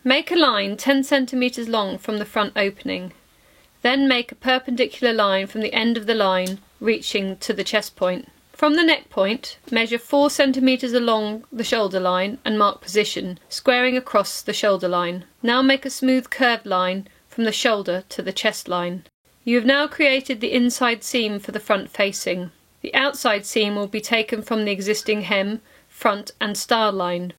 Make a line 10 cm long from the front opening. Then make a perpendicular line from the end of the line reaching to the chest point. From the neck point, measure 4 cm along the shoulder line and mark position, squaring across the shoulder line. Now make a smooth curved line from the shoulder to the chest line. You have now created the inside seam for the front facing. The outside seam will be taken from the existing hem, front and style line.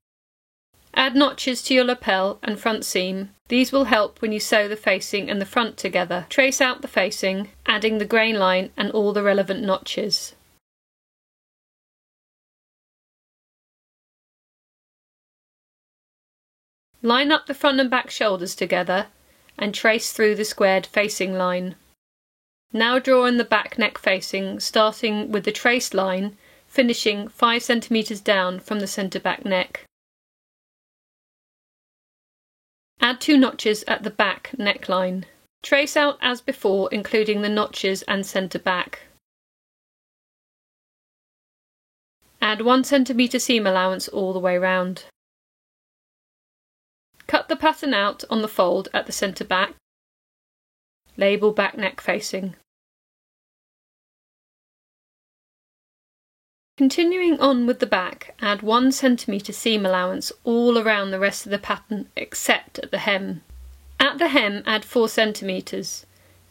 Add notches to your lapel and front seam. These will help when you sew the facing and the front together. Trace out the facing, adding the grain line and all the relevant notches. Line up the front and back shoulders together and trace through the squared facing line. Now draw in the back neck facing, starting with the traced line, finishing 5 cm down from the centre back neck. Add 2 notches at the back neckline. Trace out as before, including the notches and centre back. Add 1 cm seam allowance all the way round. Cut the pattern out on the fold at the centre back. Label back neck facing. Continuing on with the back, add 1 cm seam allowance all around the rest of the pattern except at the hem. At the hem, add 4 cm.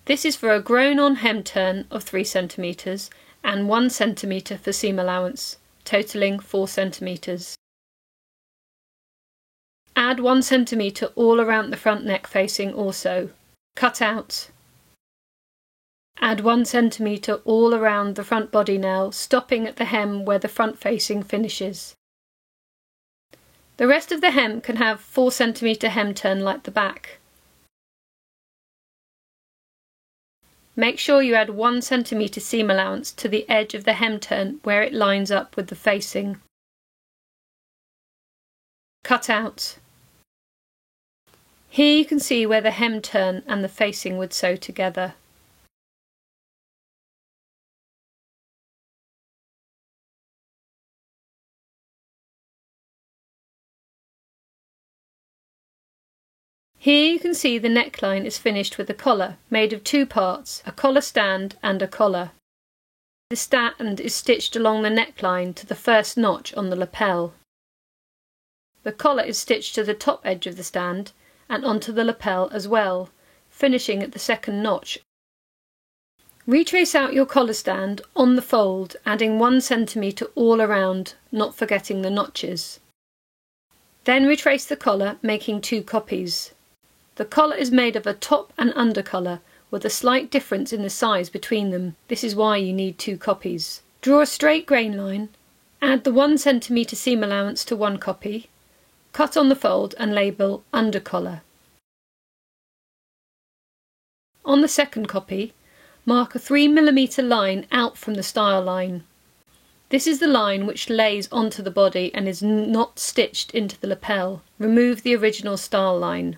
This is for a grown-on hem turn of 3 cm and 1 cm for seam allowance, totalling 4 cm. Add 1 cm all around the front neck facing also. Cut out. Add 1 cm all around the front body nail, stopping at the hem where the front facing finishes. The rest of the hem can have 4 cm hem turn like the back. Make sure you add 1 cm seam allowance to the edge of the hem turn where it lines up with the facing. Cut out. Here you can see where the hem turn and the facing would sew together. Here you can see the neckline is finished with a collar, made of 2 parts, a collar stand and a collar. The stand is stitched along the neckline to the first notch on the lapel. The collar is stitched to the top edge of the stand and onto the lapel as well, finishing at the second notch. Retrace out your collar stand on the fold, adding 1 cm all around, not forgetting the notches. Then retrace the collar, making 2 copies. The collar is made of a top and under collar, with a slight difference in the size between them. This is why you need 2 copies. Draw a straight grain line, add the 1 cm seam allowance to one copy, cut on the fold and label under collar. On the second copy, mark a 3 mm line out from the style line. This is the line which lays onto the body and is not stitched into the lapel. Remove the original style line.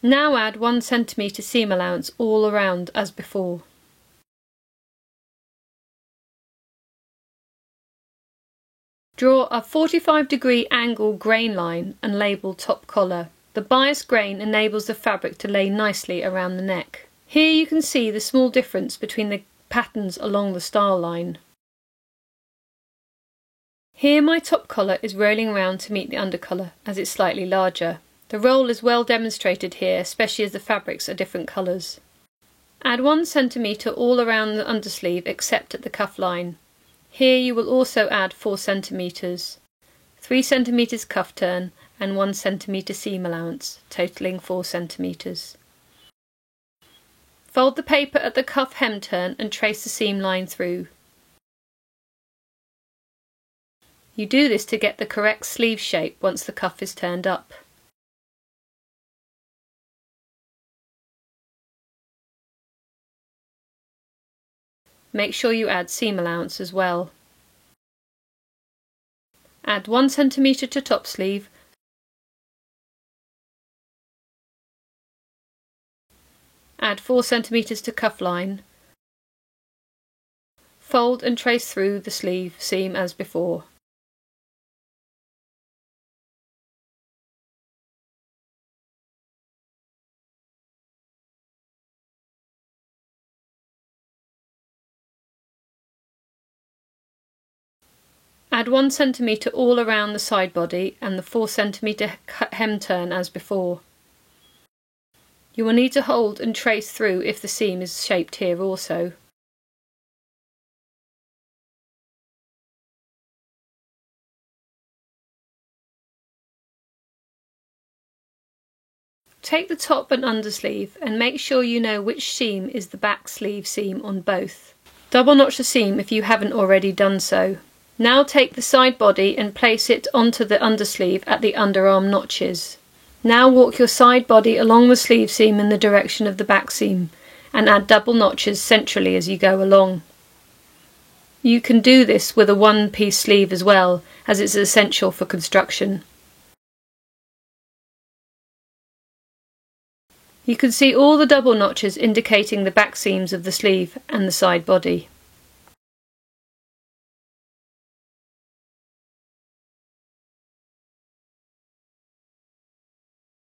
Now add 1 cm seam allowance all around as before. Draw a 45° angle grain line and label top collar. The bias grain enables the fabric to lay nicely around the neck. Here you can see the small difference between the patterns along the style line. Here my top collar is rolling around to meet the under collar as it's slightly larger. The roll is well demonstrated here, especially as the fabrics are different colours. Add 1 cm all around the undersleeve except at the cuff line. Here you will also add 4 cm, 3 cm cuff turn and 1 cm seam allowance, totalling 4 cm. Fold the paper at the cuff hem turn and trace the seam line through. You do this to get the correct sleeve shape once the cuff is turned up. Make sure you add seam allowance as well. Add 1 cm to top sleeve, add 4 cm to cuff line, fold and trace through the sleeve seam as before. Add 1 cm all around the side body and the 4 cm hem turn as before. You will need to hold and trace through if the seam is shaped here also. Take the top and undersleeve and make sure you know which seam is the back sleeve seam on both. Double notch the seam if you haven't already done so. Now take the side body and place it onto the undersleeve at the underarm notches. Now walk your side body along the sleeve seam in the direction of the back seam and add double notches centrally as you go along. You can do this with a one-piece sleeve as well, as it's essential for construction. You can see all the double notches indicating the back seams of the sleeve and the side body.